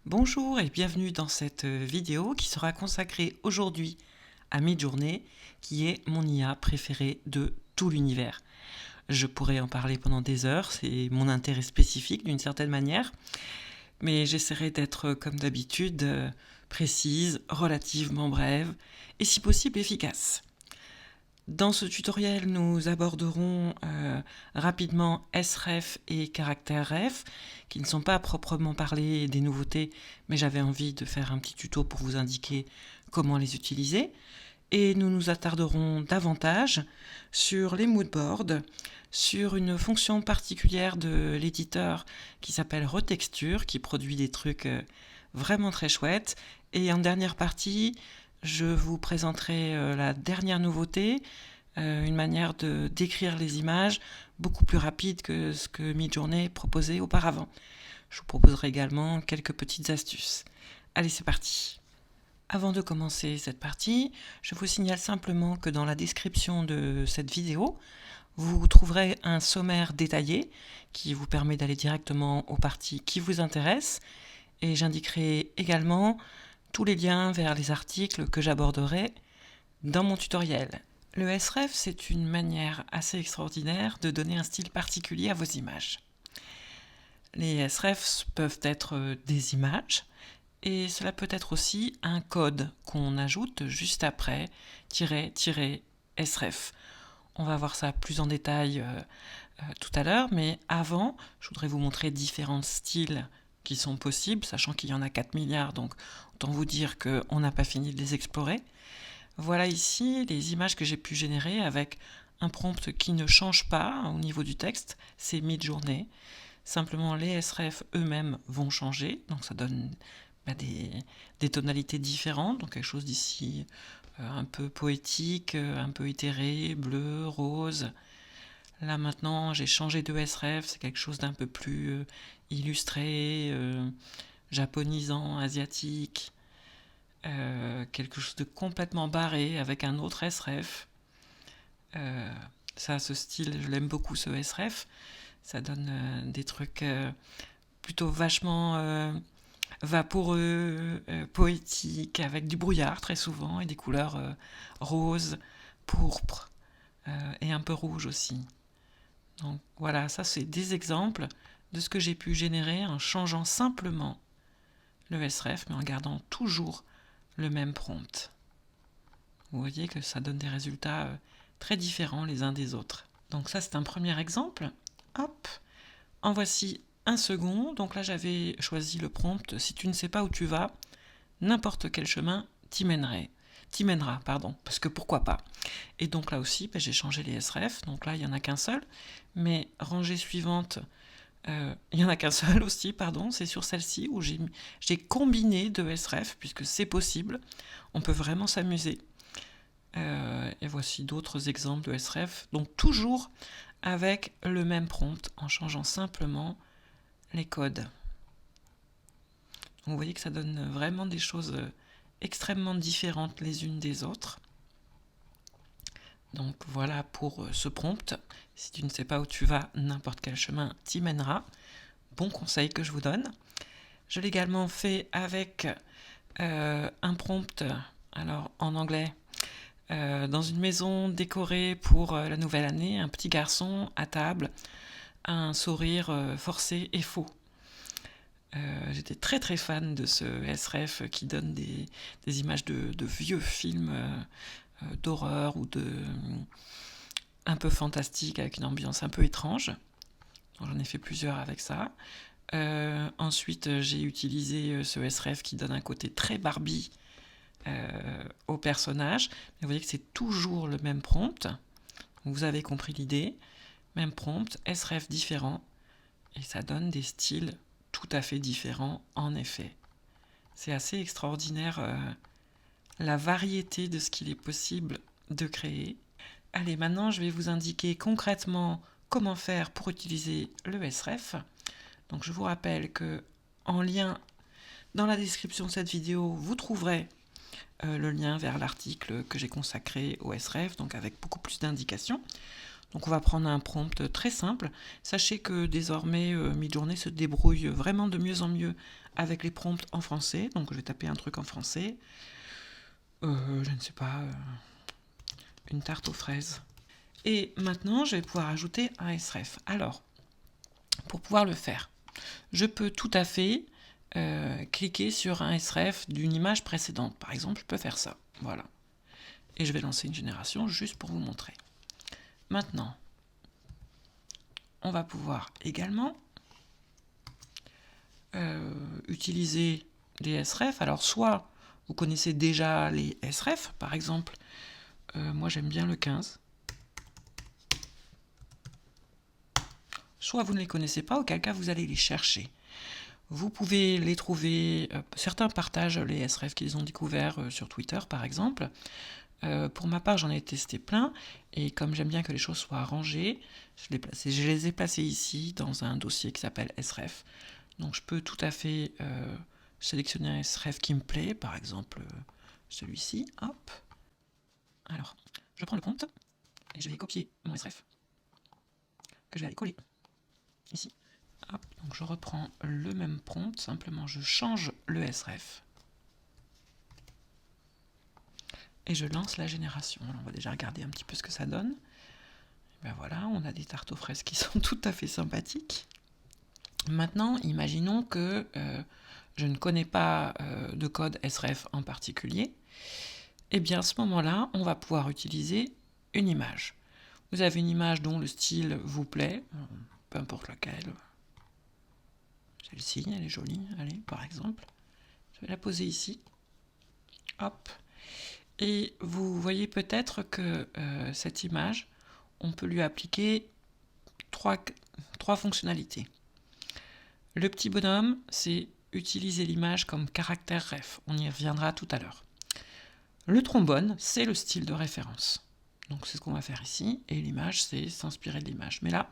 Bonjour et bienvenue dans cette vidéo qui sera consacrée aujourd'hui à Midjourney, qui est mon IA préférée de tout l'univers. Je pourrais en parler pendant des heures, c'est mon intérêt spécifique d'une certaine manière, mais j'essaierai d'être comme d'habitude précise, relativement brève et si possible efficace. Dans ce tutoriel, nous aborderons rapidement sref et caractère ref, qui ne sont pas à proprement parler des nouveautés, mais j'avais envie de faire un petit tuto pour vous indiquer comment les utiliser. Et nous nous attarderons davantage sur les moodboards, sur une fonction particulière de l'éditeur qui s'appelle Retexture, qui produit des trucs vraiment très chouettes. Et en dernière partie, je vous présenterai la dernière nouveauté, une manière de décrire les images beaucoup plus rapide que ce que Midjourney proposait auparavant. Je vous proposerai également quelques petites astuces. Allez, c'est parti! Avant de commencer cette partie, je vous signale simplement que dans la description de cette vidéo, vous trouverez un sommaire détaillé qui vous permet d'aller directement aux parties qui vous intéressent, et j'indiquerai également tous les liens vers les articles que j'aborderai dans mon tutoriel. Le sref, c'est une manière assez extraordinaire de donner un style particulier à vos images. Les srefs peuvent être des images, et cela peut être aussi un code qu'on ajoute juste après sref. On va voir ça plus en détail tout à l'heure, mais avant, je voudrais vous montrer différents styles qui sont possibles, sachant qu'il y en a 4 milliards, donc autant vous dire qu'on n'a pas fini de les explorer. Voilà ici les images que j'ai pu générer avec un prompt qui ne change pas au niveau du texte, c'est Midjourney. Simplement les sref eux-mêmes vont changer, donc ça donne des tonalités différentes, donc quelque chose d'ici un peu poétique, un peu éthéré, bleu, rose. Là maintenant j'ai changé de sref, c'est quelque chose d'un peu plus illustré, japonisant, asiatique. Quelque chose de complètement barré avec un autre sref. Ça, ce style, je l'aime beaucoup, ce sref. Ça donne des trucs plutôt vachement vaporeux, poétiques, avec du brouillard très souvent et des couleurs roses, pourpre et un peu rouge aussi. Donc voilà, ça c'est des exemples de ce que j'ai pu générer en changeant simplement le sref, mais en gardant toujours le même prompt. Vous voyez que ça donne des résultats très différents les uns des autres. Donc ça c'est un premier exemple. Hop, en voici un second. Donc là j'avais choisi le prompt: si tu ne sais pas où tu vas, n'importe quel chemin t'y mènera, parce que pourquoi pas. Et donc là aussi j'ai changé les sref, donc là il n'y en a qu'un seul, mais rangée suivante, il n'y en a qu'un seul aussi, c'est sur celle-ci où j'ai combiné deux sref, puisque c'est possible, on peut vraiment s'amuser. Et voici d'autres exemples de sref, donc toujours avec le même prompt, en changeant simplement les codes. Donc vous voyez que ça donne vraiment des choses extrêmement différentes les unes des autres. Donc voilà pour ce prompt: si tu ne sais pas où tu vas, n'importe quel chemin t'y mènera. Bon conseil que je vous donne. Je l'ai également fait avec un prompt, alors en anglais, dans une maison décorée pour la nouvelle année, un petit garçon à table, un sourire forcé et faux. J'étais très très fan de ce sref qui donne des images de vieux films d'horreur ou un peu fantastique avec une ambiance un peu étrange. J'en ai fait plusieurs avec ça. Ensuite j'ai utilisé ce sref qui donne un côté très Barbie au personnage. Mais vous voyez que c'est toujours le même prompt. Vous avez compris l'idée. Même prompt, sref différent, et ça donne des styles tout à fait différents en effet. C'est assez extraordinaire la variété de ce qu'il est possible de créer. Allez, maintenant je vais vous indiquer concrètement comment faire pour utiliser le sref. Donc je vous rappelle que en lien dans la description de cette vidéo, vous trouverez le lien vers l'article que j'ai consacré au sref, donc avec beaucoup plus d'indications. Donc on va prendre un prompt très simple. Sachez que désormais Midjourney se débrouille vraiment de mieux en mieux avec les prompts en français. Donc je vais taper un truc en français. Je ne sais pas, une tarte aux fraises. Et maintenant je vais pouvoir ajouter un sref. Alors, pour pouvoir le faire, je peux tout à fait cliquer sur un sref d'une image précédente. Par exemple, je peux faire ça. Voilà. Et je vais lancer une génération juste pour vous montrer. Maintenant, on va pouvoir également utiliser les sref. Alors, soit vous connaissez déjà les sref, par exemple, moi j'aime bien le 15. Soit vous ne les connaissez pas, auquel cas vous allez les chercher. Vous pouvez les trouver, certains partagent les sref qu'ils ont découverts sur Twitter par exemple. Pour ma part, j'en ai testé plein, et comme j'aime bien que les choses soient rangées, je les ai placés ici dans un dossier qui s'appelle sref. Donc je peux tout à fait sélectionner un sref qui me plaît, par exemple celui-ci, hop. Alors, je prends le prompt, et je vais copier mon sref, que je vais aller coller ici. Hop, donc je reprends le même prompt, simplement je change le sref. Et je lance la génération. Alors on va déjà regarder un petit peu ce que ça donne. Et ben voilà, on a des tartes aux fraises qui sont tout à fait sympathiques. Maintenant, imaginons que je ne connais pas de code sref en particulier. Et bien à ce moment-là, on va pouvoir utiliser une image. Vous avez une image dont le style vous plaît, peu importe laquelle. Celle-ci, elle est jolie, allez, par exemple. Je vais la poser ici. Hop. Et vous voyez peut-être que cette image, on peut lui appliquer trois fonctionnalités. Le petit bonhomme, c'est utiliser l'image comme caractère ref. On y reviendra tout à l'heure. Le trombone, c'est le style de référence. Donc c'est ce qu'on va faire ici. Et l'image, c'est s'inspirer de l'image. Mais là,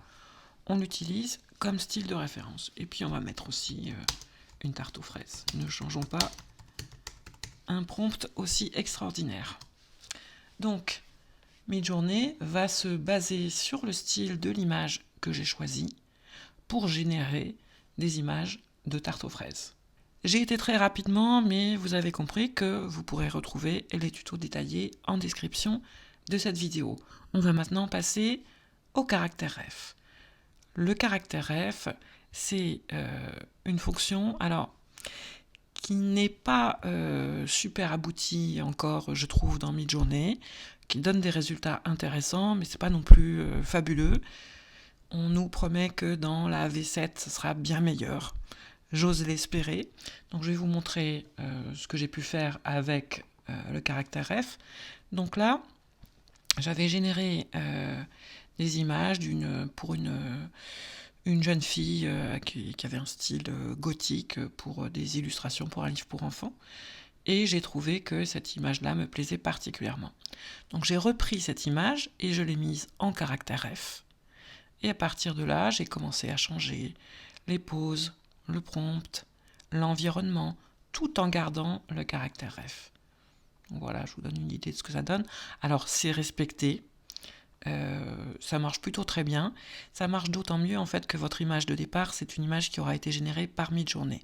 on l'utilise comme style de référence. Et puis on va mettre aussi une tarte aux fraises. Ne changeons pas un prompt aussi extraordinaire. Donc, Midjourney va se baser sur le style de l'image que j'ai choisi pour générer des images de tarte aux fraises. J'ai été très rapidement, mais vous avez compris que vous pourrez retrouver les tutos détaillés en description de cette vidéo. On va maintenant passer au caractère ref. Le caractère ref, c'est une fonction qui n'est pas super aboutie encore, je trouve, dans Midjourney, qui donne des résultats intéressants, mais c'est pas non plus fabuleux. On nous promet que dans la V7, ce sera bien meilleur. J'ose l'espérer. Donc je vais vous montrer ce que j'ai pu faire avec le caractère ref. Donc là, j'avais généré des images pour une jeune fille qui avait un style gothique pour des illustrations pour un livre pour enfants. Et j'ai trouvé que cette image-là me plaisait particulièrement. Donc j'ai repris cette image et je l'ai mise en caractère ref. Et à partir de là, j'ai commencé à changer les poses, le prompt, l'environnement, tout en gardant le caractère ref. Donc voilà, je vous donne une idée de ce que ça donne. Alors c'est respecté. Ça marche plutôt très bien. Ça marche d'autant mieux en fait que votre image de départ, c'est une image qui aura été générée par Midjourney.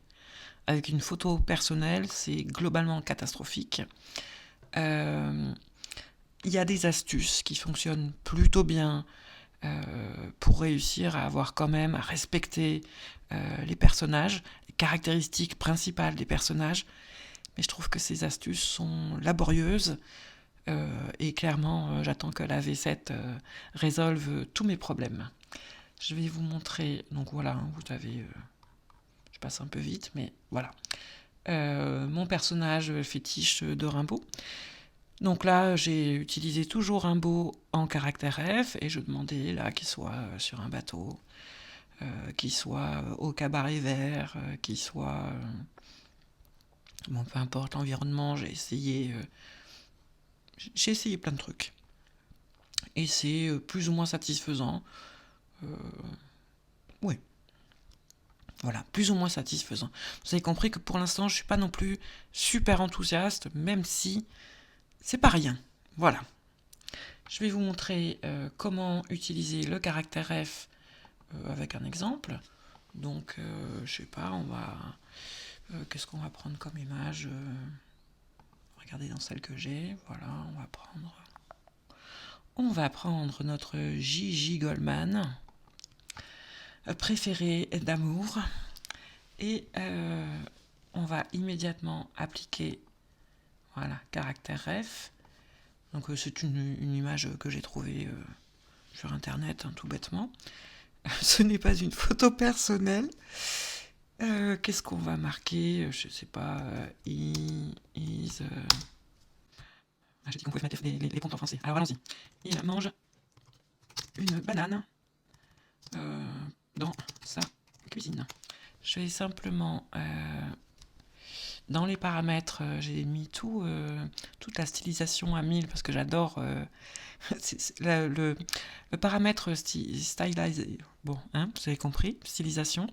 Avec une photo personnelle, c'est globalement catastrophique. Il y a des astuces qui fonctionnent plutôt bien pour réussir à avoir quand même, à respecter les personnages, les caractéristiques principales des personnages. Mais je trouve que ces astuces sont laborieuses. Et clairement, j'attends que la V7 résolve tous mes problèmes. Je vais vous montrer, donc voilà, vous avez, je passe un peu vite, mais voilà, mon personnage fétiche de Rimbaud. Donc là, j'ai utilisé toujours Rimbaud en caractère F, et je demandais là qu'il soit sur un bateau, qu'il soit au cabaret vert, qu'il soit... bon, peu importe l'environnement, j'ai essayé plein de trucs. Et c'est plus ou moins satisfaisant. Oui. Voilà, plus ou moins satisfaisant. Vous avez compris que pour l'instant, je ne suis pas non plus super enthousiaste, même si c'est pas rien. Voilà. Je vais vous montrer comment utiliser le caractère F avec un exemple. Donc, je sais pas, on va... qu'est-ce qu'on va prendre comme image regardez dans celle que j'ai. Voilà, on va prendre notre Gigi Goldman, préféré d'amour. Et on va immédiatement appliquer, voilà, caractère F. Donc c'est une image que j'ai trouvée sur internet, hein, tout bêtement. Ce n'est pas une photo personnelle. Qu'est-ce qu'on va marquer? Je sais pas. J'ai dit qu'on pouvait mettre les comptes en français. Alors allons-y. Il mange une banane dans sa cuisine. Je vais simplement... dans les paramètres, j'ai mis toute la stylisation à 1000 parce que j'adore le paramètre stylisé. Bon, hein, vous avez compris, stylisation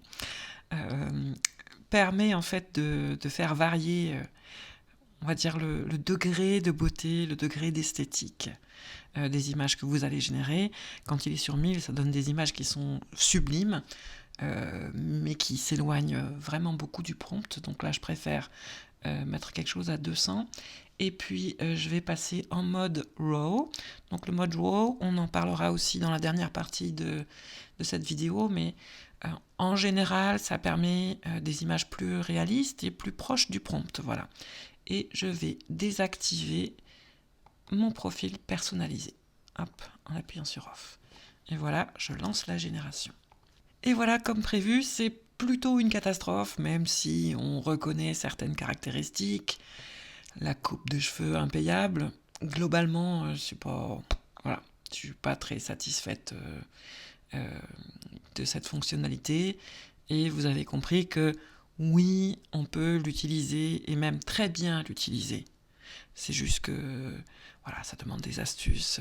permet en fait de faire varier, on va dire, le degré de beauté, le degré d'esthétique des images que vous allez générer. Quand il est sur 1000, ça donne des images qui sont sublimes. Mais qui s'éloigne vraiment beaucoup du prompt. Donc là, je préfère mettre quelque chose à 200. Et puis, je vais passer en mode RAW. Donc le mode RAW, on en parlera aussi dans la dernière partie de cette vidéo, mais en général, ça permet des images plus réalistes et plus proches du prompt. Voilà. Et je vais désactiver mon profil personnalisé. Hop, en appuyant sur Off. Et voilà, je lance la génération. Et voilà, comme prévu, c'est plutôt une catastrophe, même si on reconnaît certaines caractéristiques. La coupe de cheveux impayable. Globalement, je suis pas très satisfaite de cette fonctionnalité. Et vous avez compris que oui, on peut l'utiliser et même très bien l'utiliser. C'est juste que voilà, ça demande des astuces,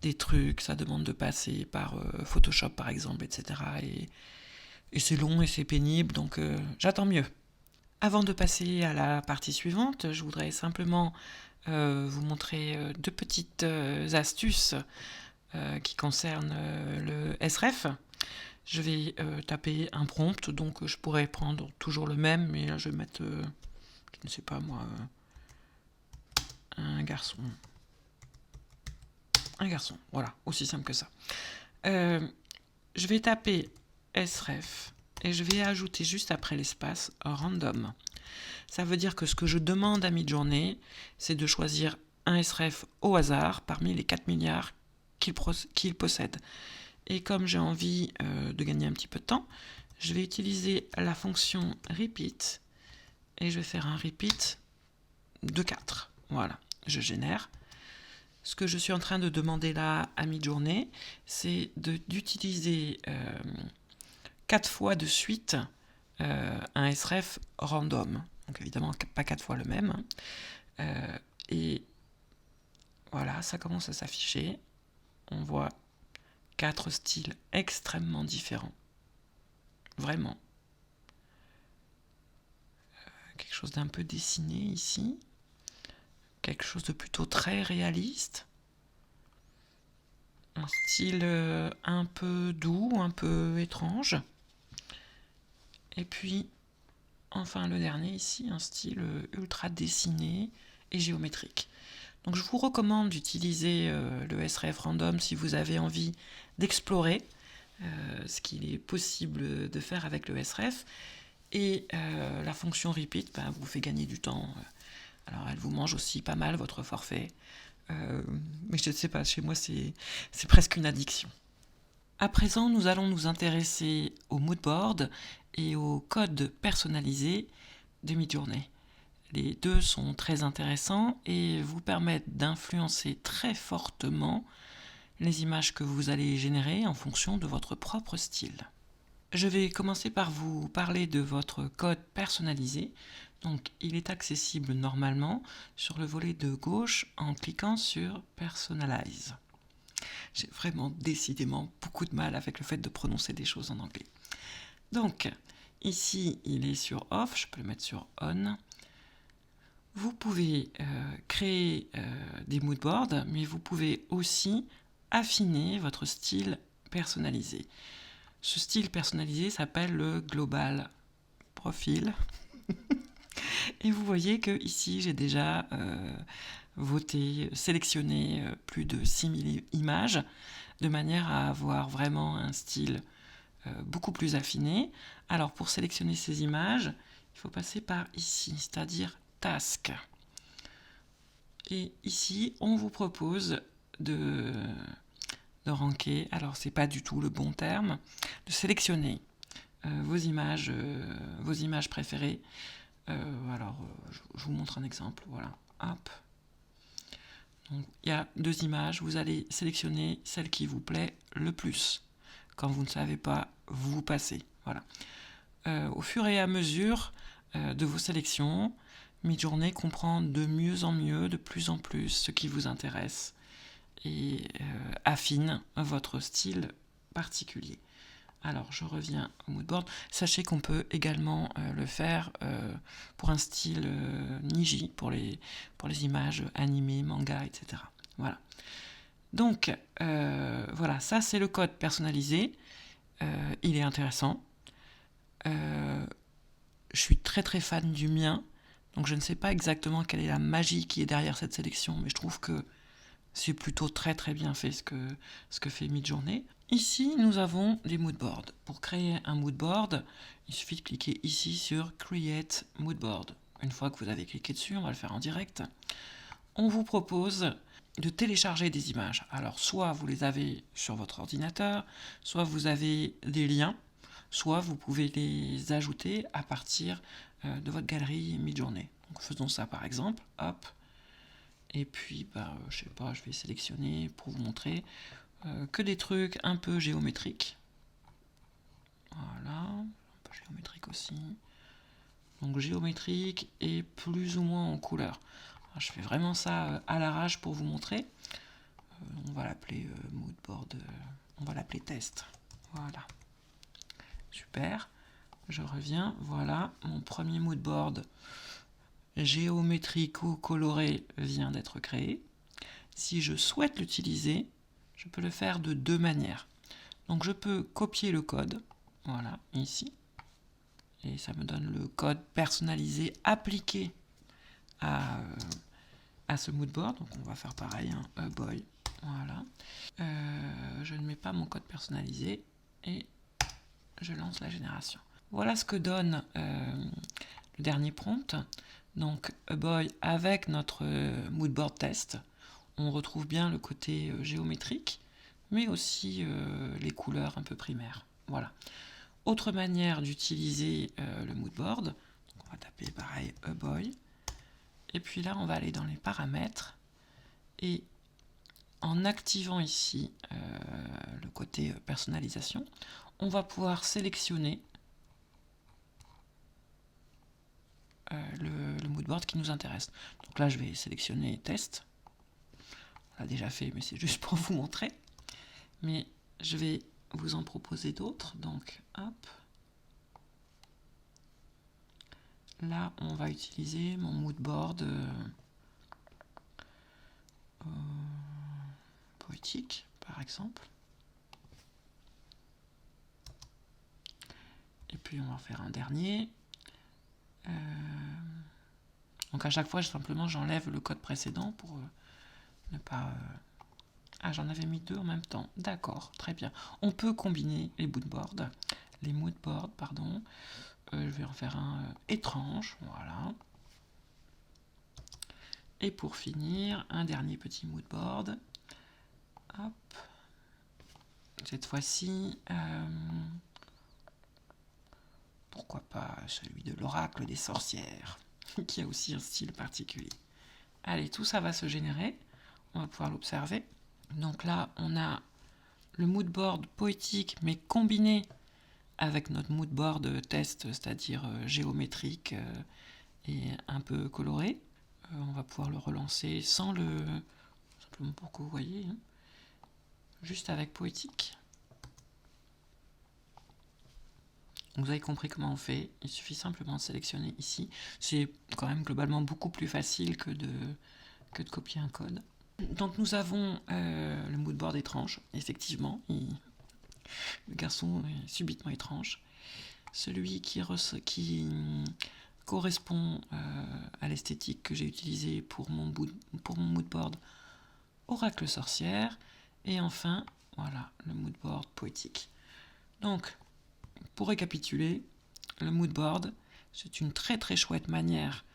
des trucs, ça demande de passer par Photoshop par exemple, etc. Et c'est long et c'est pénible, donc j'attends mieux. Avant de passer à la partie suivante, je voudrais simplement vous montrer deux petites astuces qui concernent le SREF. Je vais taper un prompt, donc je pourrais prendre toujours le même, mais là je vais mettre, je ne sais pas moi, un garçon. Un garçon, voilà, aussi simple que ça. Je vais taper sref et je vais ajouter juste après l'espace random. Ça veut dire que ce que je demande à Midjourney, c'est de choisir un sref au hasard parmi les 4 milliards qu'il possède. Et comme j'ai envie de gagner un petit peu de temps, je vais utiliser la fonction repeat et je vais faire un repeat de 4. Voilà, je génère. Ce que je suis en train de demander là à Midjourney, c'est d'utiliser 4 fois de suite un sref random. Donc évidemment, pas 4 fois le même. Et voilà, ça commence à s'afficher. On voit 4 styles extrêmement différents. Vraiment. Quelque chose d'un peu dessiné ici. Quelque chose de plutôt très réaliste. Un style un peu doux, un peu étrange. Et puis, enfin le dernier ici, un style ultra dessiné et géométrique. Donc je vous recommande d'utiliser le sref random si vous avez envie d'explorer ce qu'il est possible de faire avec le sref. Et la fonction repeat vous fait gagner du temps. Alors elle vous mange aussi pas mal votre forfait. Mais je ne sais pas, chez moi c'est presque une addiction. À présent, nous allons nous intéresser au moodboard et au code personnalisé de Midjourney. Les deux sont très intéressants et vous permettent d'influencer très fortement les images que vous allez générer en fonction de votre propre style. Je vais commencer par vous parler de votre code personnalisé. Donc, il est accessible normalement sur le volet de gauche en cliquant sur Personalize. J'ai vraiment décidément beaucoup de mal avec le fait de prononcer des choses en anglais. Donc, ici, il est sur Off, je peux le mettre sur On. Vous pouvez créer des moodboards, mais vous pouvez aussi affiner votre style personnalisé. Ce style personnalisé s'appelle le Global Profile. Et vous voyez que ici j'ai déjà sélectionné plus de 6000 images, de manière à avoir vraiment un style beaucoup plus affiné. Alors pour sélectionner ces images, il faut passer par ici, c'est-à-dire Task. Et ici, on vous propose de ranker, alors c'est pas du tout le bon terme, de sélectionner vos images préférées. Je vous montre un exemple, voilà, hop. Donc, il y a 2 images, vous allez sélectionner celle qui vous plaît le plus. Quand vous ne savez pas, vous passez, voilà. Au fur et à mesure de vos sélections, Midjourney comprend de mieux en mieux, de plus en plus ce qui vous intéresse et affine votre style particulier. Alors, je reviens au moodboard. Sachez qu'on peut également le faire pour un style Niji, pour les images animées, manga, etc. Voilà. Donc, voilà, ça c'est le code personnalisé. Il est intéressant. Je suis très très fan du mien, donc je ne sais pas exactement quelle est la magie qui est derrière cette sélection, mais je trouve que c'est plutôt très très bien fait ce que fait Midjourney. Ici, nous avons des moodboards. Pour créer un moodboard, il suffit de cliquer ici sur Create Moodboard. Une fois que vous avez cliqué dessus, on va le faire en direct, on vous propose de télécharger des images. Alors, soit vous les avez sur votre ordinateur, soit vous avez des liens, soit vous pouvez les ajouter à partir de votre galerie Midjourney. Donc, faisons ça par exemple, hop. Et puis, je sais pas, je vais sélectionner pour vous montrer que des trucs un peu géométriques. Voilà, un peu géométrique aussi. Donc géométrique et plus ou moins en couleur. Alors, je fais vraiment ça à l'arrache pour vous montrer. On va l'appeler moodboard, on va l'appeler test. Voilà. Super. Je reviens, voilà, mon premier moodboard géométrique ou coloré vient d'être créé. Si je souhaite l'utiliser, je peux le faire de 2 manières. Donc je peux copier le code, voilà, ici, et ça me donne le code personnalisé appliqué à ce moodboard. Donc on va faire pareil, hein, boy, voilà. Je ne mets pas mon code personnalisé et je lance la génération. Voilà ce que donne le dernier prompt. Donc a boy avec notre moodboard test. On retrouve bien le côté géométrique, mais aussi les couleurs un peu primaires. Voilà. Autre manière d'utiliser le moodboard, donc on va taper pareil a boy, et puis là on va aller dans les paramètres, et en activant ici le côté personnalisation, on va pouvoir sélectionner le moodboard qui nous intéresse. Donc là je vais sélectionner test. On l'a déjà fait, mais c'est juste pour vous montrer. Mais je vais vous en proposer d'autres. Donc, hop. Là, on va utiliser mon moodboard poétique, par exemple. Et puis, on va en faire un dernier. Donc, à chaque fois, simplement, j'enlève le code précédent pour ne pas... Ah, j'en avais mis 2 en même temps. D'accord, très bien. On peut combiner les moodboards, pardon. Je vais en faire un étrange, voilà. Et pour finir, un dernier petit moodboard. Hop. Cette fois-ci, pourquoi pas celui de l'oracle des sorcières, qui a aussi un style particulier. Allez, tout ça va se générer. On va pouvoir l'observer. Donc là, on a le moodboard poétique, mais combiné avec notre moodboard test, c'est-à-dire géométrique et un peu coloré. On va pouvoir le relancer sans le... simplement pour que vous voyez, hein, juste avec poétique. Vous avez compris comment on fait, il suffit simplement de sélectionner ici. C'est quand même globalement beaucoup plus facile que de copier un code. Donc nous avons le moodboard étrange, effectivement, le garçon est subitement étrange. Celui qui correspond à l'esthétique que j'ai utilisée pour mon moodboard Oracle sorcière. Et enfin, voilà, le moodboard poétique. Donc, pour récapituler, le moodboard, c'est une très très chouette manière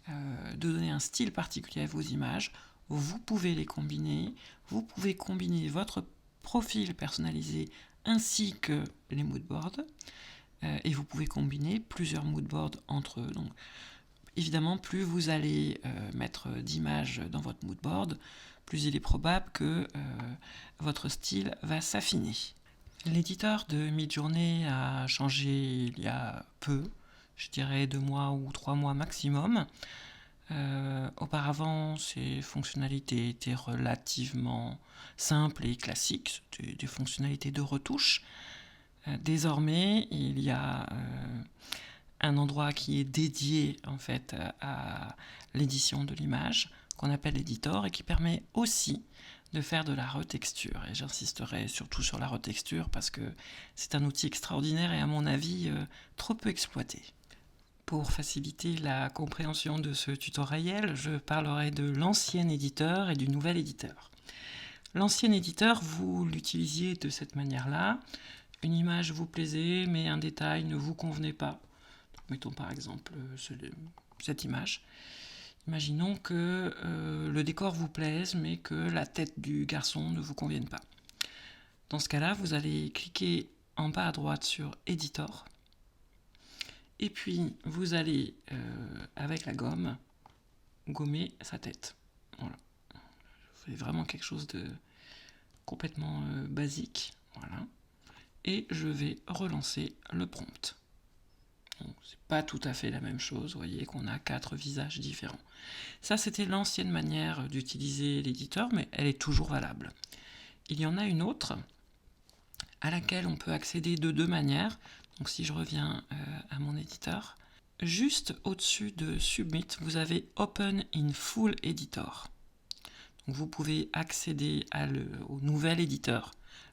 de donner un style particulier à vos images. Vous pouvez les combiner, vous pouvez combiner votre profil personnalisé ainsi que les moodboards, et vous pouvez combiner plusieurs moodboards entre eux. Donc, évidemment, plus vous allez mettre d'images dans votre moodboard, plus il est probable que votre style va s'affiner. L'éditeur de Midjourney a changé il y a peu, je dirais 2 mois ou 3 mois maximum. Auparavant, ces fonctionnalités étaient relativement simples et classiques, c'était des fonctionnalités de retouche. Désormais, il y a un endroit qui est dédié en fait à l'édition de l'image, qu'on appelle Editor, et qui permet aussi de faire de la retexture. Et j'insisterai surtout sur la retexture parce que c'est un outil extraordinaire et à mon avis trop peu exploité. Pour faciliter la compréhension de ce tutoriel, je parlerai de l'ancien éditeur et du nouvel éditeur. L'ancien éditeur, vous l'utilisiez de cette manière-là. Une image vous plaisait, mais un détail ne vous convenait pas. Donc, mettons par exemple cette image. Imaginons que le décor vous plaise, mais que la tête du garçon ne vous convienne pas. Dans ce cas-là, vous allez cliquer en bas à droite sur Editor. Et puis, vous allez, avec la gomme, gommer sa tête. Voilà. C'est vraiment quelque chose de complètement basique. Voilà. Et je vais relancer le prompt. C'est pas tout à fait la même chose. Vous voyez qu'on a 4 visages différents. Ça, c'était l'ancienne manière d'utiliser l'éditeur, mais elle est toujours valable. Il y en a une autre à laquelle on peut accéder de 2 manières. Donc si je reviens à mon éditeur, juste au-dessus de Submit, vous avez Open in Full Editor. Donc vous pouvez accéder au nouvel éditeur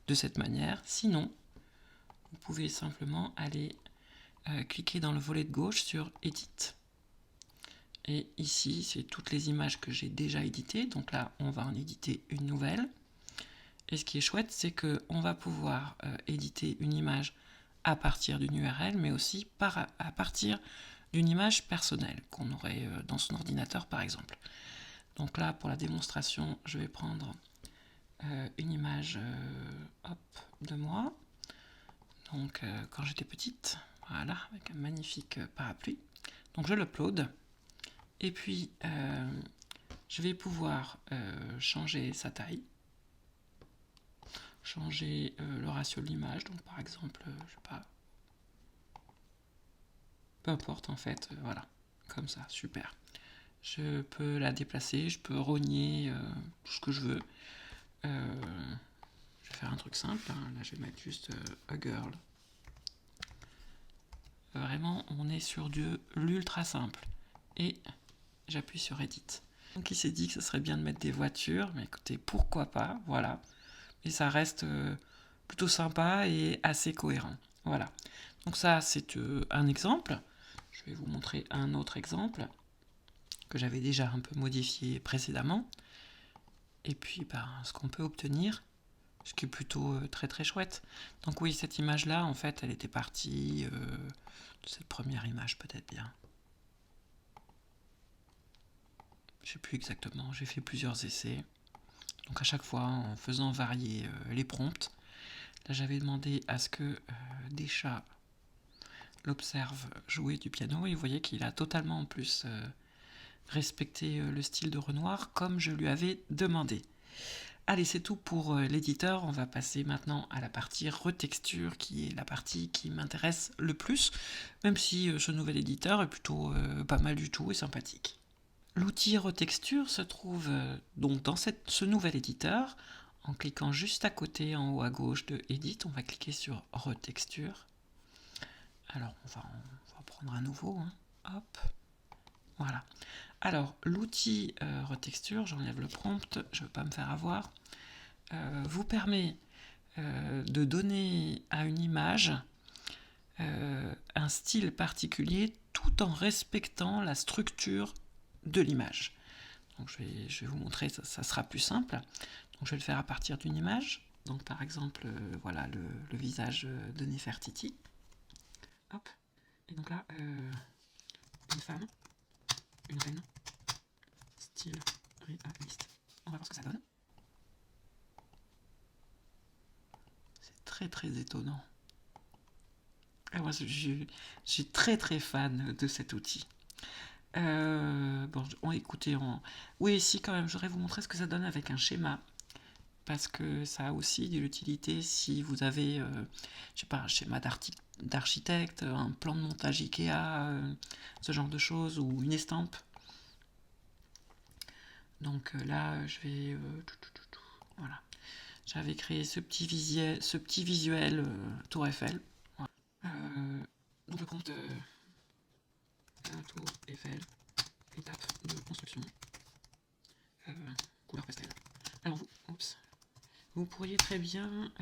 de cette manière. Sinon, vous pouvez simplement aller cliquer dans le volet de gauche sur Edit. Et ici, c'est toutes les images que j'ai déjà éditées. Donc là, on va en éditer une nouvelle. Et ce qui est chouette, c'est qu'on va pouvoir éditer une image à partir d'une URL, mais aussi à partir d'une image personnelle qu'on aurait dans son ordinateur, par exemple. Donc là, pour la démonstration, je vais prendre une image de moi. Donc, quand j'étais petite, voilà, avec un magnifique parapluie. Donc, je l'upload. Et puis, je vais pouvoir changer sa taille, changer le ratio de l'image. Donc, par exemple, je sais pas, peu importe en fait, voilà, comme ça, super. Je peux la déplacer, je peux rogner tout ce que je veux. Je vais faire un truc simple, hein. Là je vais mettre juste a girl. Vraiment, on est sur de l'ultra simple. Et j'appuie sur Edit. Donc il s'est dit que ce serait bien de mettre des voitures, mais écoutez, pourquoi pas, voilà. Et ça reste plutôt sympa et assez cohérent. Voilà. Donc ça, c'est un exemple. Je vais vous montrer un autre exemple que j'avais déjà un peu modifié précédemment. Et puis, ce qu'on peut obtenir, ce qui est plutôt très très chouette. Donc oui, cette image-là, en fait, elle était partie de cette première image, peut-être bien. Je ne sais plus exactement, j'ai fait plusieurs essais. Donc à chaque fois, en faisant varier les prompts, là j'avais demandé à ce que Descha l'observe jouer du piano, et vous voyez qu'il a totalement en plus respecté le style de Renoir comme je lui avais demandé. Allez, c'est tout pour l'éditeur. On va passer maintenant à la partie retexture, qui est la partie qui m'intéresse le plus, même si ce nouvel éditeur est plutôt pas mal du tout et sympathique. L'outil retexture se trouve donc dans ce nouvel éditeur. En cliquant juste à côté, en haut à gauche de Edit, on va cliquer sur retexture. Alors, on va prendre un nouveau. Hein. Hop. Voilà. Alors, l'outil retexture, j'enlève le prompt, je ne veux pas me faire avoir, vous permet de donner à une image un style particulier tout en respectant la structure de l'image. Donc je vais vous montrer, ça sera plus simple. Donc je vais le faire à partir d'une image. Donc par exemple, voilà le visage de Nefertiti. Hop. Et donc là, une femme, une reine, style réaliste. On va voir ce que ça donne. C'est très très étonnant. Et moi, je suis très très fan de cet outil. Bon, on écoutait en... Oui, si quand même, j'aurais vous montrer ce que ça donne avec un schéma. Parce que ça a aussi de l'utilité si vous avez, je sais pas, un schéma d'architecte, un plan de montage Ikea, ce genre de choses, ou une estampe. Donc là, je vais... voilà. J'avais créé ce petit visuel Tour Eiffel. Voilà. Donc le compte Tour Eiffel, étape de construction, couleur pastel. Alors vous pourriez très bien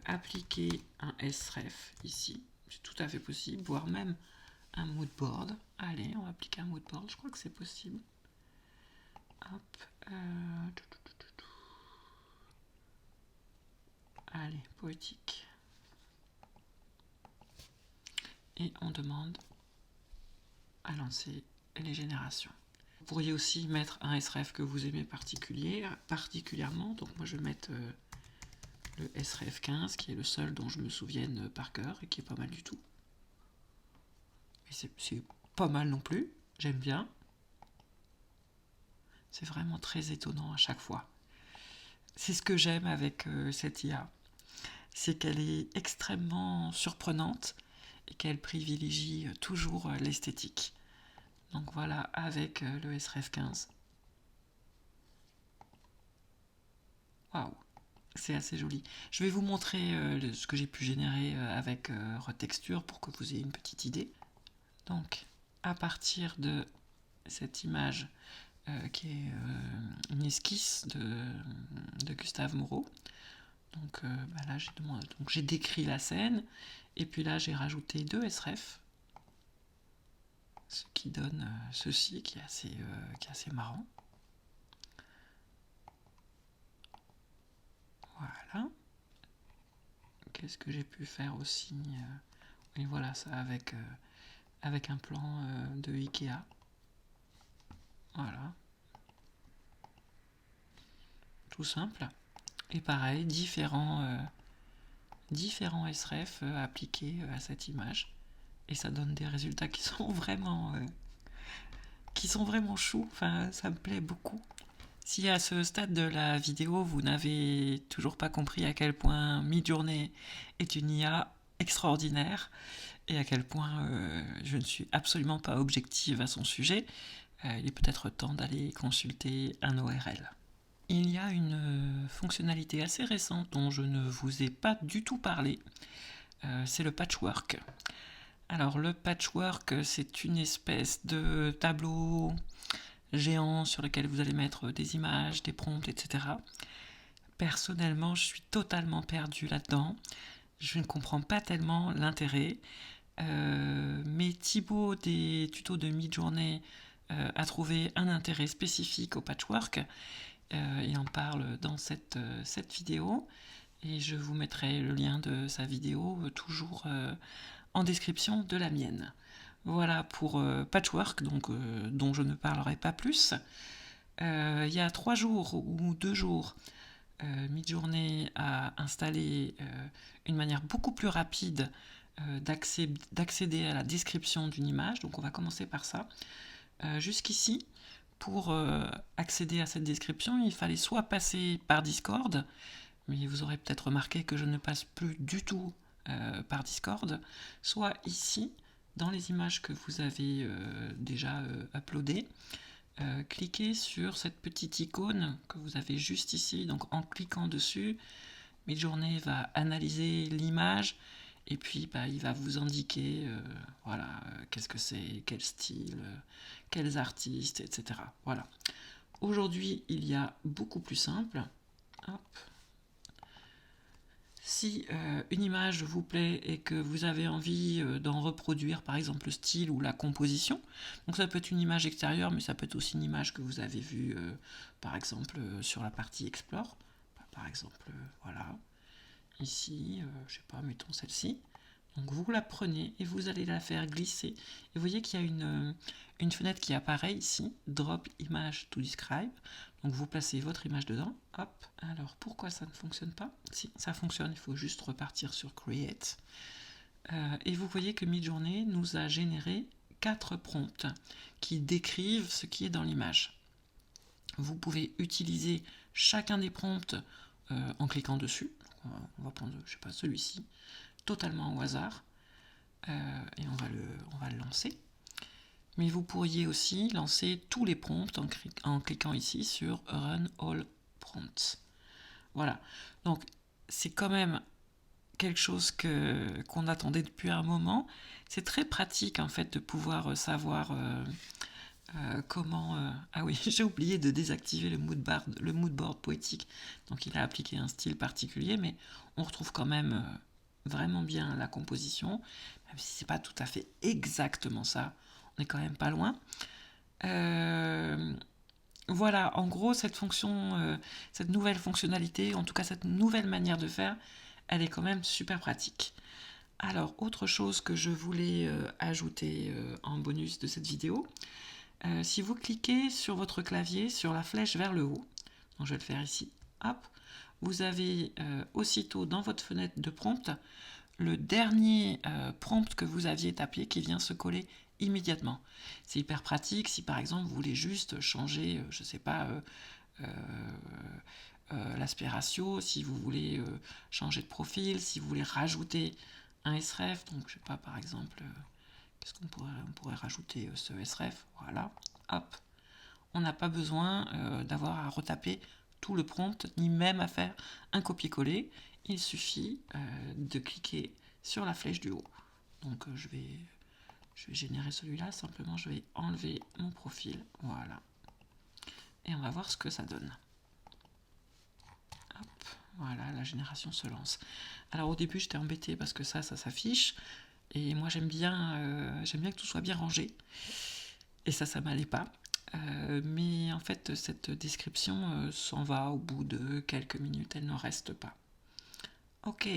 appliquer un sref ici, c'est tout à fait possible, voire même un moodboard. Allez, on va appliquer un moodboard, je crois que c'est possible. Hop. Allez, poétique. Et on demande à lancer les générations. Vous pourriez aussi mettre un sref que vous aimez particulièrement. Donc moi je vais mettre le sref 15 qui est le seul dont je me souvienne par cœur et qui est pas mal du tout. Mais c'est pas mal non plus, j'aime bien. C'est vraiment très étonnant à chaque fois. C'est ce que j'aime avec cette IA. C'est qu'elle est extrêmement surprenante et qu'elle privilégie toujours l'esthétique. Donc voilà, avec le sref 15. Waouh, c'est assez joli. Je vais vous montrer ce que j'ai pu générer avec Retexture pour que vous ayez une petite idée. Donc, à partir de cette image qui est une esquisse de Gustave Moreau, donc là j'ai décrit la scène, et puis là j'ai rajouté 2 sref, ce qui donne ceci qui est assez marrant. Voilà. Qu'est-ce que j'ai pu faire aussi oui, voilà, ça avec un plan de Ikea. Voilà. Tout simple. Et pareil, différents sref appliqués à cette image. Et ça donne des résultats qui sont vraiment choux. Enfin, ça me plaît beaucoup. Si à ce stade de la vidéo, vous n'avez toujours pas compris à quel point Midjourney est une IA extraordinaire et à quel point je ne suis absolument pas objective à son sujet, il est peut-être temps d'aller consulter un ORL. Il y a une fonctionnalité assez récente dont je ne vous ai pas du tout parlé, c'est le patchwork. Alors le patchwork, c'est une espèce de tableau géant sur lequel vous allez mettre des images, des prompts, etc. Personnellement, je suis totalement perdu là-dedans. Je ne comprends pas tellement l'intérêt. Mais Thibaut des tutos de Midjourney a trouvé un intérêt spécifique au patchwork. Il en parle dans cette vidéo. Et je vous mettrai le lien de sa vidéo toujours en description de la mienne. Voilà pour Patchwork, donc, dont je ne parlerai pas plus. Il y a 3 jours ou 2 jours, Midjourney a installé une manière beaucoup plus rapide d'accéder à la description d'une image. Donc on va commencer par ça. Jusqu'ici, pour accéder à cette description, il fallait soit passer par Discord, mais vous aurez peut-être remarqué que je ne passe plus du tout par Discord, soit ici, dans les images que vous avez déjà uploadées, cliquez sur cette petite icône que vous avez juste ici. Donc en cliquant dessus, Midjourney va analyser l'image Et puis bah, il va vous indiquer voilà, qu'est-ce que c'est, quel style, quels artistes, etc. Voilà. Aujourd'hui, il y a beaucoup plus simple. Hop. Si une image vous plaît et que vous avez envie d'en reproduire par exemple le style ou la composition, donc ça peut être une image extérieure mais ça peut être aussi une image que vous avez vue par exemple sur la partie Explore, par exemple voilà, ici, je sais pas, mettons celle-ci. Donc vous la prenez et vous allez la faire glisser. Et vous voyez qu'il y a une fenêtre qui apparaît ici, Drop Image to Describe. Donc vous placez votre image dedans. Hop. Alors pourquoi ça ne fonctionne pas? Si, ça fonctionne, il faut juste repartir sur Create. Et vous voyez que Midjourney nous a généré 4 prompts qui décrivent ce qui est dans l'image. Vous pouvez utiliser chacun des prompts en cliquant dessus. On va prendre, je sais pas, celui-ci, totalement au hasard, et on va le lancer. Mais vous pourriez aussi lancer tous les prompts en cliquant ici sur Run All Prompts. Voilà, donc c'est quand même quelque chose qu'on attendait depuis un moment. C'est très pratique en fait de pouvoir savoir comment... Ah oui, j'ai oublié de désactiver le mood board poétique. Donc il a appliqué un style particulier, mais on retrouve quand même vraiment bien la composition, même si c'est pas tout à fait exactement ça. On est quand même pas loin. Voilà, en gros, cette fonction, cette nouvelle fonctionnalité, en tout cas cette nouvelle manière de faire, elle est quand même super pratique. Alors, autre chose que je voulais ajouter en bonus de cette vidéo, si vous cliquez sur votre clavier, sur la flèche vers le haut, donc je vais le faire ici, hop, vous avez aussitôt dans votre fenêtre de prompt le dernier prompt que vous aviez tapé qui vient se coller immédiatement. C'est hyper pratique si par exemple vous voulez juste changer, je sais pas, l'aspect ratio, si vous voulez changer de profil, si vous voulez rajouter un sref, donc je sais pas, par exemple, qu'est-ce qu'on pourrait rajouter ce sref, voilà, hop. On n'a pas besoin d'avoir à retaper tout le prompt, ni même à faire un copier-coller. Il suffit de cliquer sur la flèche du haut. Donc je vais générer celui-là, simplement je vais enlever mon profil, voilà. Et on va voir ce que ça donne. Hop, voilà, la génération se lance. Alors au début j'étais embêtée parce que ça s'affiche, et moi j'aime bien que tout soit bien rangé, et ça m'allait pas. Mais en fait cette description s'en va au bout de quelques minutes, elle n'en reste pas. Ok,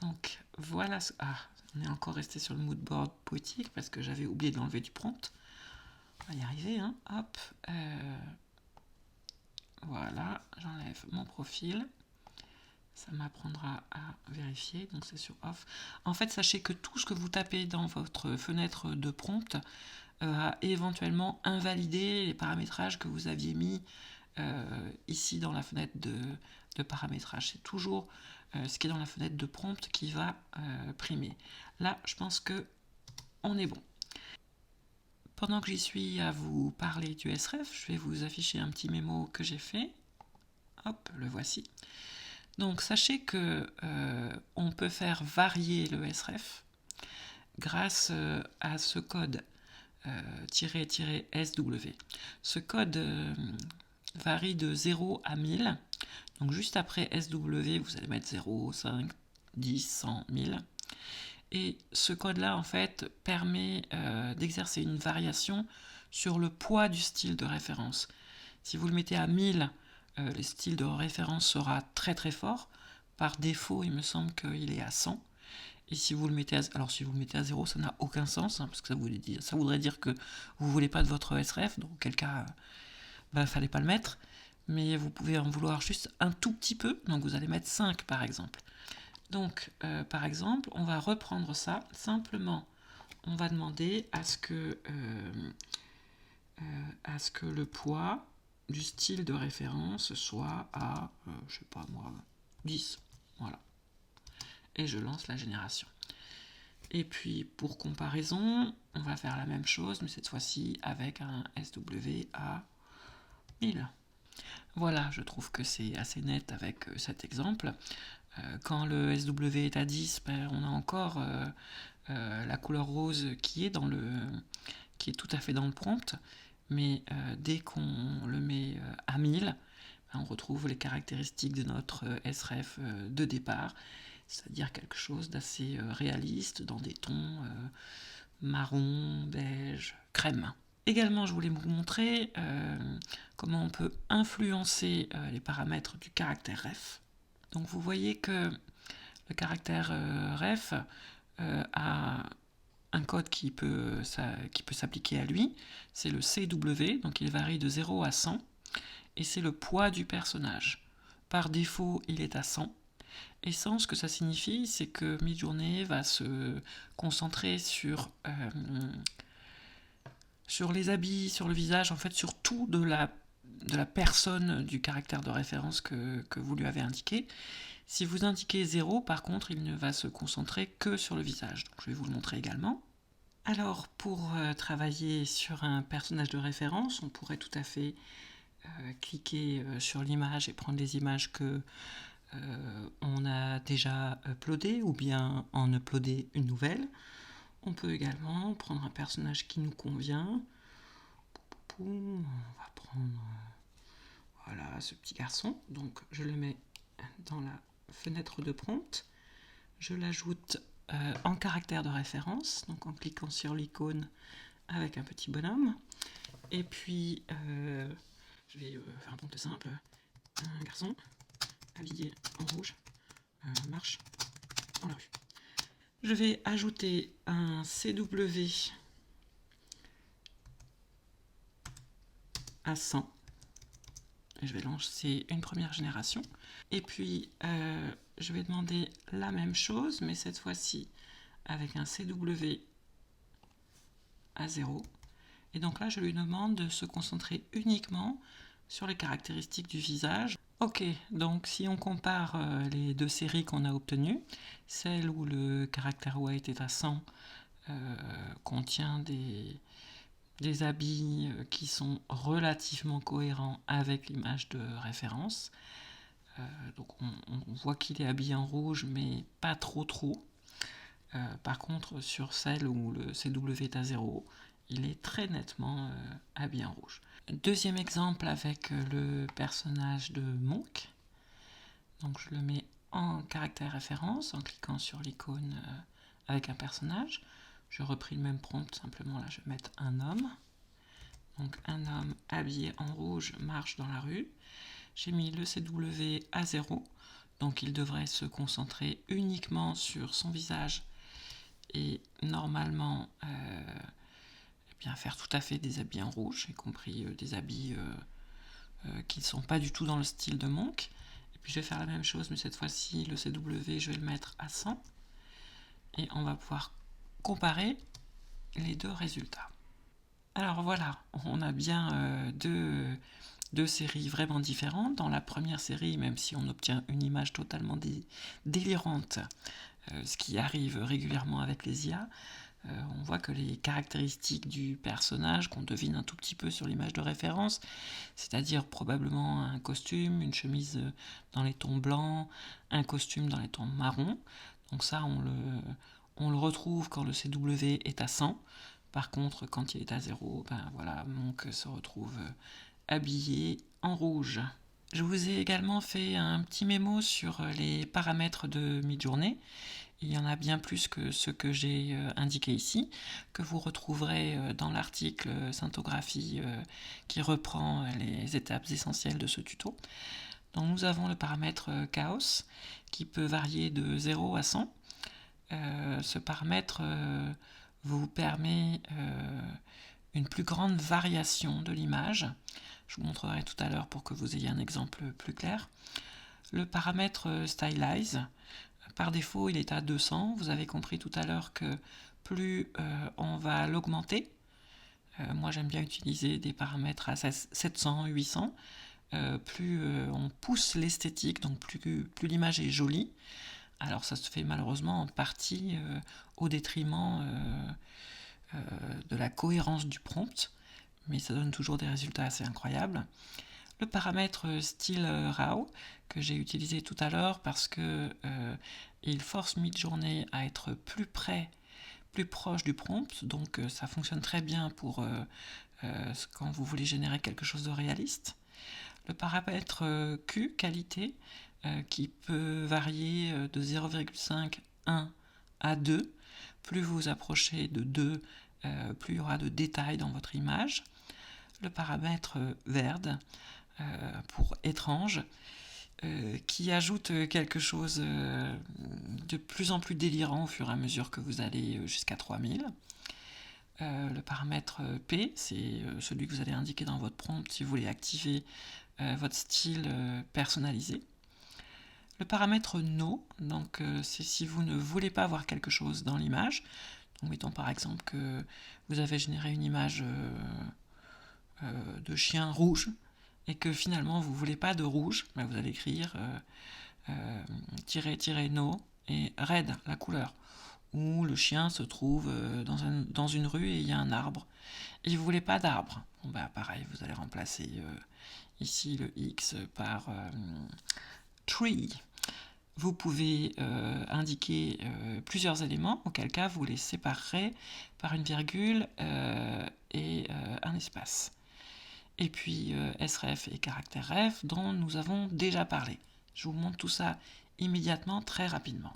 donc voilà. Ah, on est encore resté sur le mood board poétique parce que j'avais oublié de l'enlever du prompt. On va y arriver, hein. Hop, voilà, j'enlève mon profil. Ça m'apprendra à vérifier, donc c'est sur off. En fait, sachez que tout ce que vous tapez dans votre fenêtre de prompt a éventuellement invalidé les paramétrages que vous aviez mis ici dans la fenêtre de paramétrage. C'est toujours ce qui est dans la fenêtre de prompt qui va primer. Là, je pense que on est bon. Pendant que j'y suis à vous parler du sref, je vais vous afficher un petit mémo que j'ai fait. Hop, le voici. Donc sachez que on peut faire varier le sref grâce à ce code -SW. Ce code varie de 0 à 1000. Donc juste après SW, vous allez mettre 0, 5, 10, 100, 1000. Et ce code-là, en fait, permet d'exercer une variation sur le poids du style de référence. Si vous le mettez à 1000, le style de référence sera très très fort. Par défaut, il me semble qu'il est à 100. Et si vous le mettez à, alors si vous le mettez à 0, ça n'a aucun sens, hein, parce que ça voudrait dire que vous ne voulez pas de votre sref, donc auquel cas, il ne fallait pas le mettre. Mais vous pouvez en vouloir juste un tout petit peu, donc vous allez mettre 5 par exemple. Donc, par exemple, on va reprendre ça, simplement, on va demander à ce que le poids du style de référence soit à, je sais pas moi, 10, voilà. Et je lance la génération. Et puis, pour comparaison, on va faire la même chose, mais cette fois-ci avec un SW à 1000. Voilà, je trouve que c'est assez net avec cet exemple. Quand le SW est à 10, ben, on a encore la couleur rose qui est qui est tout à fait dans le prompt, mais dès qu'on le met à 1000, ben, on retrouve les caractéristiques de notre sref de départ, c'est-à-dire quelque chose d'assez réaliste dans des tons marron, beige, crème. Également, je voulais vous montrer comment on peut influencer les paramètres du caractère ref. Donc vous voyez que le caractère ref a un code qui peut s'appliquer à lui, c'est le CW, donc il varie de 0 à 100, et c'est le poids du personnage. Par défaut, il est à 100, et 100, ce que ça signifie, c'est que Midjourney va se concentrer sur les habits, sur le visage, en fait, sur tout de la personne du caractère de référence que vous lui avez indiqué. Si vous indiquez 0, par contre, il ne va se concentrer que sur le visage. Donc, je vais vous le montrer également. Alors, pour travailler sur un personnage de référence, on pourrait tout à fait cliquer sur l'image et prendre les images que on a déjà uploadées, ou bien en uploader une nouvelle. On peut également prendre un personnage qui nous convient. On va prendre voilà, ce petit garçon. Donc, je le mets dans la fenêtre de prompt. Je l'ajoute en caractère de référence, donc en cliquant sur l'icône avec un petit bonhomme. Et puis, je vais faire un prompt simple. Un garçon habillé en rouge marche dans la rue. Je vais ajouter un CW à 100. Je vais lancer une première génération. Et puis, je vais demander la même chose, mais cette fois-ci avec un CW à 0. Et donc là, je lui demande de se concentrer uniquement sur les caractéristiques du visage. Ok, donc si on compare les deux séries qu'on a obtenues, celle où le caractère weight est à 100 contient des habits qui sont relativement cohérents avec l'image de référence. Donc on voit qu'il est habillé en rouge, mais pas trop. Par contre, sur celle où le CW est à 0, il est très nettement habillé en rouge. Deuxième exemple avec le personnage de Monk. Donc je le mets en caractère référence en cliquant sur l'icône avec un personnage. Je repris le même prompt, simplement là je vais mettre un homme. Donc un homme habillé en rouge marche dans la rue. J'ai mis le CW à 0, donc il devrait se concentrer uniquement sur son visage et normalement bien faire tout à fait des habits en rouge, y compris des habits qui ne sont pas du tout dans le style de Monk. Et puis je vais faire la même chose, mais cette fois-ci le CW je vais le mettre à 100 et on va pouvoir comparer les deux résultats. Alors voilà, on a bien deux séries vraiment différentes. Dans la première série, même si on obtient une image totalement délirante, ce qui arrive régulièrement avec les IA, on voit que les caractéristiques du personnage qu'on devine un tout petit peu sur l'image de référence, c'est-à-dire probablement un costume, une chemise dans les tons blancs, un costume dans les tons marrons. Donc ça, on le retrouve quand le CW est à 100. Par contre, quand il est à 0, ben voilà, Monk se retrouve habillé en rouge. Je vous ai également fait un petit mémo sur les paramètres de Midjourney. Il y en a bien plus que ce que j'ai indiqué ici, que vous retrouverez dans l'article Scintographie qui reprend les étapes essentielles de ce tuto. Donc nous avons le paramètre Chaos qui peut varier de 0 à 100. Ce paramètre vous permet une plus grande variation de l'image. Je vous montrerai tout à l'heure pour que vous ayez un exemple plus clair. Le paramètre Stylize, par défaut, il est à 200. Vous avez compris tout à l'heure que plus on va l'augmenter, moi j'aime bien utiliser des paramètres à 700, 800, plus on pousse l'esthétique, donc plus l'image est jolie. Alors ça se fait malheureusement en partie au détriment de la cohérence du prompt, mais ça donne toujours des résultats assez incroyables. Le paramètre style RAW que j'ai utilisé tout à l'heure parce que il force Midjourney à être plus proche du prompt, donc ça fonctionne très bien pour quand vous voulez générer quelque chose de réaliste. Le paramètre Q, qualité, qui peut varier de 0,5, 1 à 2. Plus vous vous approchez de 2, plus il y aura de détails dans votre image. Le paramètre VERD, pour étrange, qui ajoute quelque chose de plus en plus délirant au fur et à mesure que vous allez jusqu'à 3000. Le paramètre P, c'est celui que vous allez indiquer dans votre prompt si vous voulez activer votre style personnalisé. Le paramètre No, donc c'est si vous ne voulez pas avoir quelque chose dans l'image. Donc mettons par exemple que vous avez généré une image de chien rouge et que finalement vous ne voulez pas de rouge, ben vous allez écrire no et red, la couleur, où le chien se trouve dans une rue et il y a un arbre. Et vous ne voulez pas d'arbre. Bon, bah, pareil, vous allez remplacer ici le X par tree. Vous pouvez indiquer plusieurs éléments, auquel cas vous les séparerez par une virgule et un espace. Et puis sref et caractère ref dont nous avons déjà parlé. Je vous montre tout ça immédiatement, très rapidement.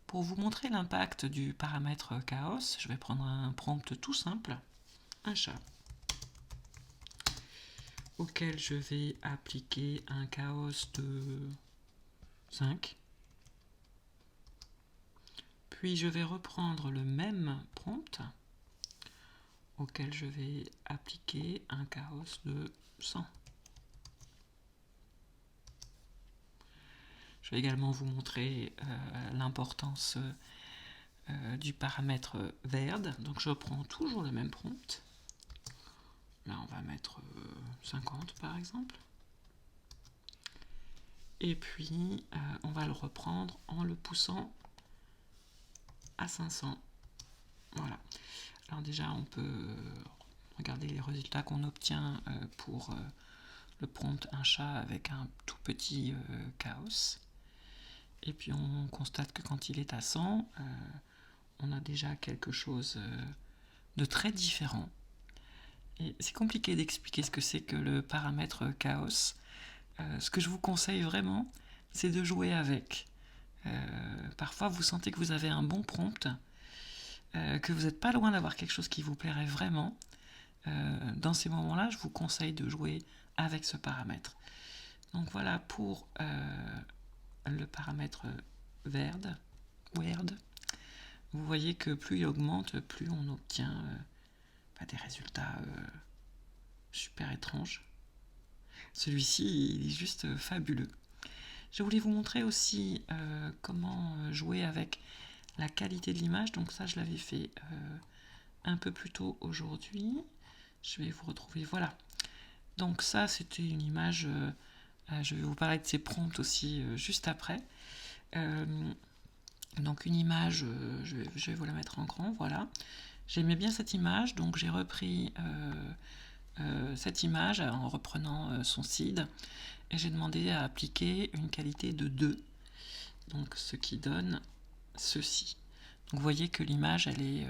Pour vous montrer l'impact du paramètre chaos, je vais prendre un prompt tout simple, un chat, auquel je vais appliquer un chaos de 5. Puis je vais reprendre le même prompt, auquel je vais appliquer un chaos de 100. Je vais également vous montrer l'importance du paramètre VERD. Donc je prends toujours le même prompt. Là on va mettre 50 par exemple. Et puis on va le reprendre en le poussant à 500. Voilà. Alors déjà on peut regarder les résultats qu'on obtient pour le prompt un chat avec un tout petit chaos. Et puis on constate que quand il est à 100, on a déjà quelque chose de très différent. Et c'est compliqué d'expliquer ce que c'est que le paramètre chaos. Ce que je vous conseille vraiment, c'est de jouer avec. Parfois vous sentez que vous avez un bon prompt, que vous n'êtes pas loin d'avoir quelque chose qui vous plairait vraiment. Dans ces moments-là, je vous conseille de jouer avec ce paramètre. Donc voilà pour le paramètre VERD. Vous voyez que plus il augmente, plus on obtient des résultats super étranges. Celui-ci, il est juste fabuleux. Je voulais vous montrer aussi comment jouer avec la qualité de l'image. Donc ça, je l'avais fait un peu plus tôt aujourd'hui. Je vais vous retrouver, voilà. Donc ça, c'était une image, je vais vous parler de ces prompts aussi juste après. Donc une image, je vais vous la mettre en grand, voilà. J'aimais bien cette image, donc j'ai repris cette image en reprenant son seed et j'ai demandé à appliquer une qualité de 2, donc ce qui donne ceci. Donc vous voyez que l'image, elle est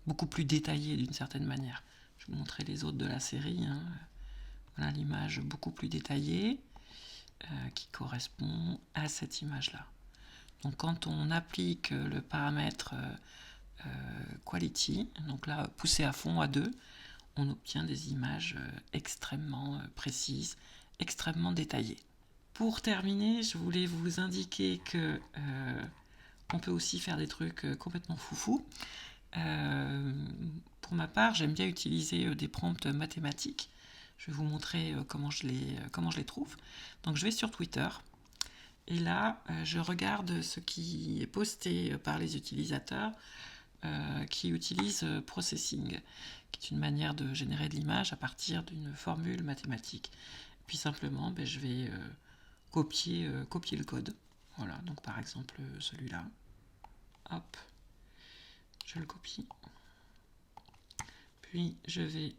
beaucoup plus détaillée d'une certaine manière. Je vais vous montrer les autres de la série. Hein. Voilà l'image beaucoup plus détaillée qui correspond à cette image-là. Donc quand on applique le paramètre quality, donc là poussé à fond à 2, on obtient des images extrêmement précises, extrêmement détaillées. Pour terminer, je voulais vous indiquer que on peut aussi faire des trucs complètement foufou. Pour ma part, j'aime bien utiliser des prompts mathématiques. Je vais vous montrer comment je les trouve. Donc je vais sur Twitter. Et là, je regarde ce qui est posté par les utilisateurs qui utilisent Processing, qui est une manière de générer de l'image à partir d'une formule mathématique. Puis simplement, je vais copier le code. Voilà, donc par exemple celui-là. Hop, je le copie. Puis je vais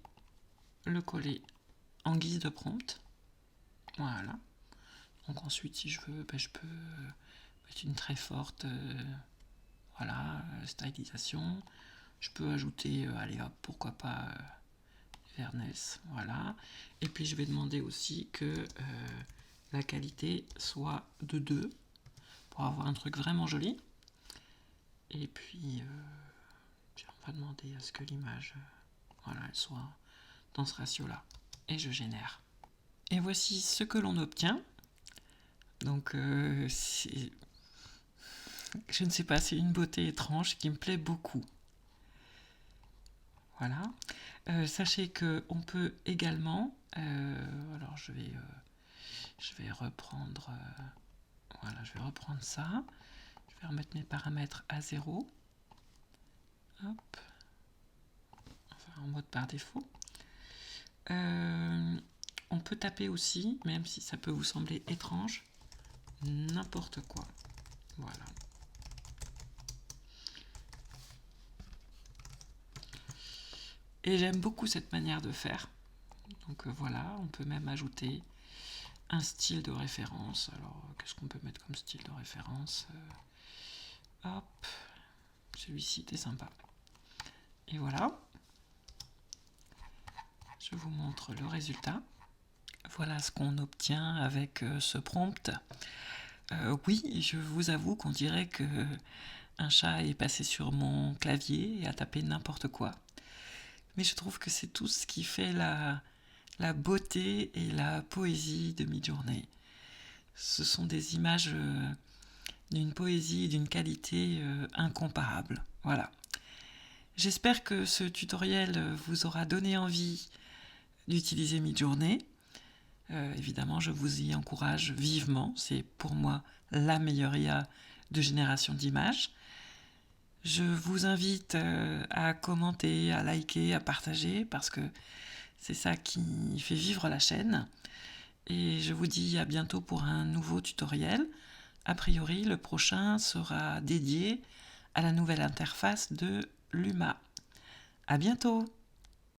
le coller en guise de prompt. Voilà. Donc ensuite, si je veux, je peux mettre une très forte stylisation. Je peux ajouter, allez hop, pourquoi pas Verness, voilà. Et puis je vais demander aussi que la qualité soit de 2 pour avoir un truc vraiment joli. Et puis on va demander à ce que l'image elle soit dans ce ratio là. Et je génère. Et voici ce que l'on obtient. Donc je ne sais pas, c'est une beauté étrange qui me plaît beaucoup. Voilà. Sachez qu'on peut également, alors je vais reprendre, je vais reprendre ça. Je vais remettre mes paramètres à 0. Hop. Enfin, en mode par défaut. On peut taper aussi, même si ça peut vous sembler étrange, n'importe quoi. Voilà. Et j'aime beaucoup cette manière de faire. Donc voilà, on peut même ajouter un style de référence. Alors, qu'est-ce qu'on peut mettre comme style de référence? Hop, celui-ci était sympa. Et voilà. Je vous montre le résultat. Voilà ce qu'on obtient avec ce prompt. Oui, je vous avoue qu'on dirait que un chat est passé sur mon clavier et a tapé n'importe quoi. Mais je trouve que c'est tout ce qui fait la beauté et la poésie de Midjourney. Ce sont des images d'une poésie et d'une qualité incomparable. Voilà. J'espère que ce tutoriel vous aura donné envie d'utiliser Midjourney. Évidemment, je vous y encourage vivement. C'est pour moi la meilleure IA de génération d'images. Je vous invite à commenter, à liker, à partager, parce que c'est ça qui fait vivre la chaîne. Et je vous dis à bientôt pour un nouveau tutoriel. A priori, le prochain sera dédié à la nouvelle interface de Luma. À bientôt!